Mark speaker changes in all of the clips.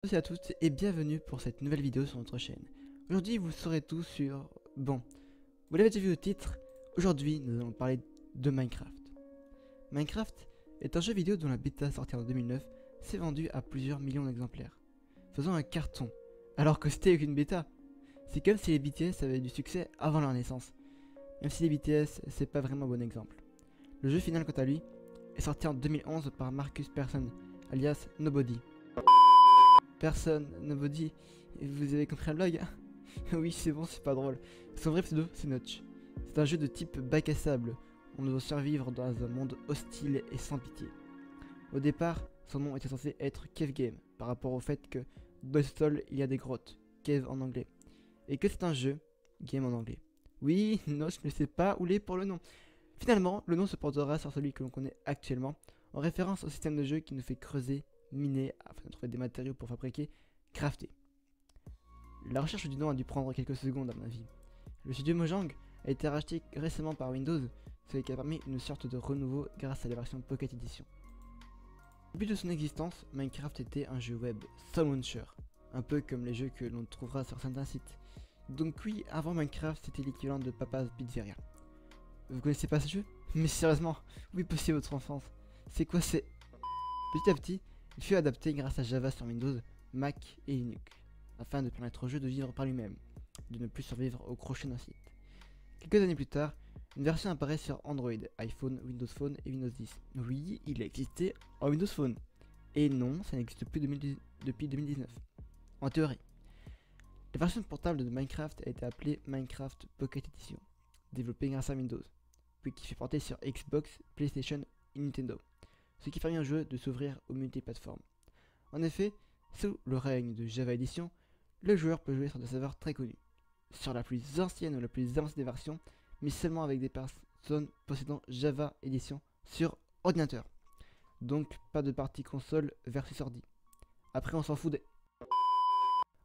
Speaker 1: Salut à toutes et bienvenue pour cette nouvelle vidéo sur notre chaîne. Aujourd'hui vous saurez tout sur... Bon, vous l'avez déjà vu au titre, aujourd'hui nous allons parler de Minecraft. Minecraft est un jeu vidéo dont la bêta sortie en 2009 s'est vendue à plusieurs millions d'exemplaires, faisant un carton, alors que c'était qu'une bêta. C'est comme si les BTS avaient du succès avant leur naissance, même si les BTS c'est pas vraiment un bon exemple. Le jeu final quant à lui est sorti en 2011 par Marcus Persson, alias Nobody. Personne, Nobody, vous avez compris un blog? Oui, c'est bon, c'est pas drôle. Son vrai pseudo, c'est Notch. C'est un jeu de type bac à sable. On doit survivre dans un monde hostile et sans pitié. Au départ, son nom était censé être Cave Game, par rapport au fait que dans le sol, il y a des grottes, Cave en anglais, et que c'est un jeu, Game en anglais. Oui, Notch ne sait pas où l'est pour le nom. Finalement, le nom se portera sur celui que l'on connaît actuellement, en référence au système de jeu qui nous fait creuser, miner afin de trouver des matériaux pour fabriquer, crafter. La recherche du nom a dû prendre quelques secondes à mon avis. Le studio Mojang a été racheté récemment par Windows, ce qui a permis une sorte de renouveau grâce à la version Pocket Edition. Au début de son existence, Minecraft était un jeu web sans launcher, un peu comme les jeux que l'on trouvera sur certains sites. Donc oui, avant Minecraft c'était l'équivalent de Papa's Pizzeria. Vous connaissez pas ce jeu? Mais sérieusement, où est passé votre enfance? C'est quoi c'est... Petit à petit, il fut adapté grâce à Java sur Windows, Mac et Linux, afin de permettre au jeu de vivre par lui-même, de ne plus survivre au crochet d'un site. Quelques années plus tard, une version apparaît sur Android, iPhone, Windows Phone et Windows 10. Oui, il existait en Windows Phone. Et non, ça n'existe plus depuis 2019. En théorie. La version portable de Minecraft a été appelée Minecraft Pocket Edition, développée grâce à Windows, puis qui fut portée sur Xbox, PlayStation et Nintendo, ce qui permet au jeu de s'ouvrir aux multiplateformes. En effet, sous le règne de Java Edition, le joueur peut jouer sur des serveurs très connus, sur la plus ancienne ou la plus avancée des versions, mais seulement avec des personnes possédant Java Edition sur ordinateur. Donc pas de partie console versus ordi. Après on s'en fout des...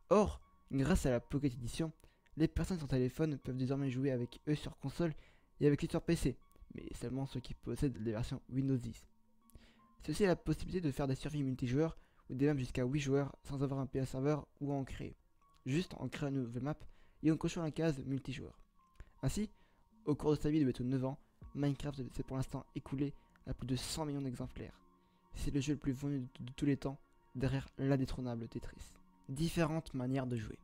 Speaker 1: Or, grâce à la Pocket Edition, les personnes sur téléphone peuvent désormais jouer avec eux sur console et avec eux sur PC, mais seulement ceux qui possèdent les versions Windows 10. C'est aussi la possibilité de faire des survies multijoueurs ou des maps jusqu'à 8 joueurs sans avoir un PA serveur ou en créer, juste en créant une nouvelle map et en cochant la case multijoueur. Ainsi, au cours de sa vie de bientôt 9 ans, Minecraft s'est pour l'instant écoulé à plus de 100 millions d'exemplaires. C'est le jeu le plus vendu de tous les temps, derrière l'indétrônable Tetris. Différentes manières de jouer.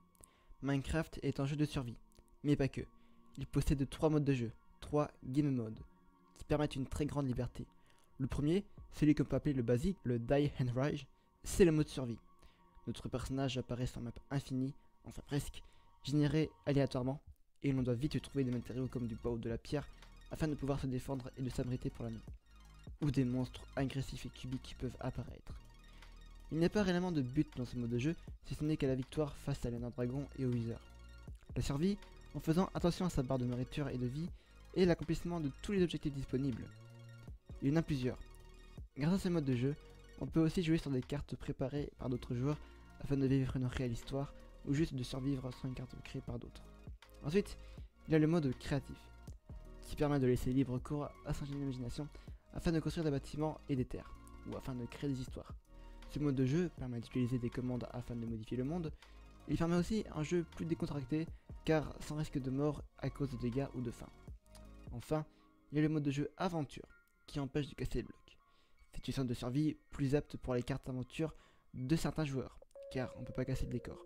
Speaker 1: Minecraft est un jeu de survie, mais pas que. Il possède 3 modes de jeu, 3 game modes, qui permettent une très grande liberté. Le premier, celui qu'on peut appeler le basique, le Die and Rise, c'est le mode survie. Notre personnage apparaît sur map infinie, enfin presque, généré aléatoirement, et l'on doit vite trouver des matériaux comme du bois ou de la pierre afin de pouvoir se défendre et de s'abriter pour la nuit. Ou des monstres agressifs et cubiques peuvent apparaître. Il n'y a pas réellement de but dans ce mode de jeu, si ce n'est qu'à la victoire face à l'Ender Dragon et au Wither. La survie, en faisant attention à sa barre de nourriture et de vie, et l'accomplissement de tous les objectifs disponibles. Il y en a plusieurs. Grâce à ce mode de jeu, on peut aussi jouer sur des cartes préparées par d'autres joueurs afin de vivre une réelle histoire ou juste de survivre sur une carte créée par d'autres. Ensuite, il y a le mode créatif, qui permet de laisser libre cours à son imagination afin de construire des bâtiments et des terres, ou afin de créer des histoires. Ce mode de jeu permet d'utiliser des commandes afin de modifier le monde. Il permet aussi un jeu plus décontracté car sans risque de mort à cause de dégâts ou de faim. Enfin, il y a le mode de jeu aventure qui empêche de casser les blocs. C'est une sorte de survie plus apte pour les cartes aventure de certains joueurs car on ne peut pas casser le décor.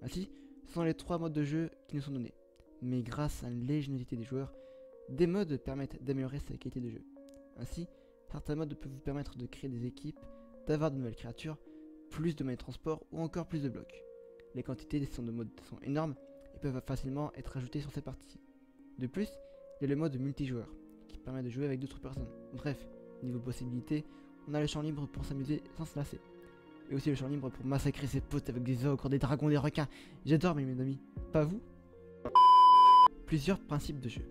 Speaker 1: Ainsi, ce sont les 3 modes de jeu qui nous sont donnés. Mais grâce à l'ingéniosité des joueurs, des modes permettent d'améliorer sa qualité de jeu. Ainsi, certains modes peuvent vous permettre de créer des équipes, d'avoir de nouvelles créatures, plus de moyens de transport ou encore plus de blocs. Les quantités de modes sont énormes et peuvent facilement être ajoutées sur ces parties. De plus, il y a le mode multijoueur qui permet de jouer avec d'autres personnes. Bref, niveau possibilités, on a le champ libre pour s'amuser sans se lasser. Et aussi le champ libre pour massacrer ses potes avec des ogres, des dragons, des requins. J'adore mes amis, pas vous? Plusieurs principes de jeu.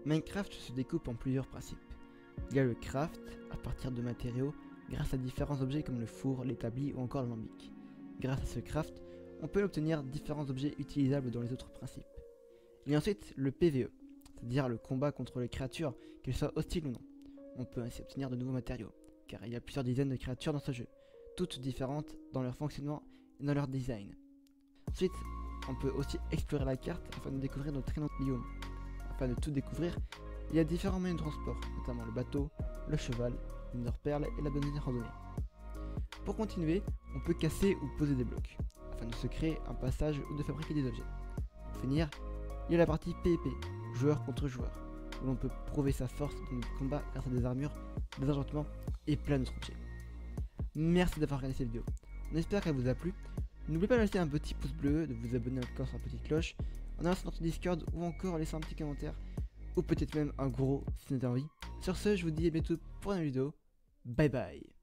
Speaker 1: Minecraft se découpe en plusieurs principes. Il y a le craft, à partir de matériaux, grâce à différents objets comme le four, l'établi ou encore l'alambic. Grâce à ce craft, on peut obtenir différents objets utilisables dans les autres principes. Il y a ensuite le PvE, c'est-à-dire le combat contre les créatures, qu'elles soient hostiles ou non. On peut ainsi obtenir de nouveaux matériaux, car il y a plusieurs dizaines de créatures dans ce jeu, toutes différentes dans leur fonctionnement et dans leur design. Ensuite, on peut aussi explorer la carte afin de découvrir notre très nombreux biomes. Afin de tout découvrir, il y a différents moyens de transport, notamment le bateau, le cheval, une perle et la bonne randonnée. Pour continuer, on peut casser ou poser des blocs, afin de se créer un passage ou de fabriquer des objets. Pour finir, il y a la partie PvP, joueur contre joueur, où l'on peut prouver sa force dans le combat grâce à des armures, des enchantements et plein d'autres objets. Merci d'avoir regardé cette vidéo, on espère qu'elle vous a plu. N'oubliez pas de laisser un petit pouce bleu, de vous abonner en cliquant sur la petite cloche, en allant sur notre Discord ou encore laisser un petit commentaire, ou peut-être même un gros si vous avez envie. Sur ce, je vous dis à bientôt pour une vidéo, bye bye.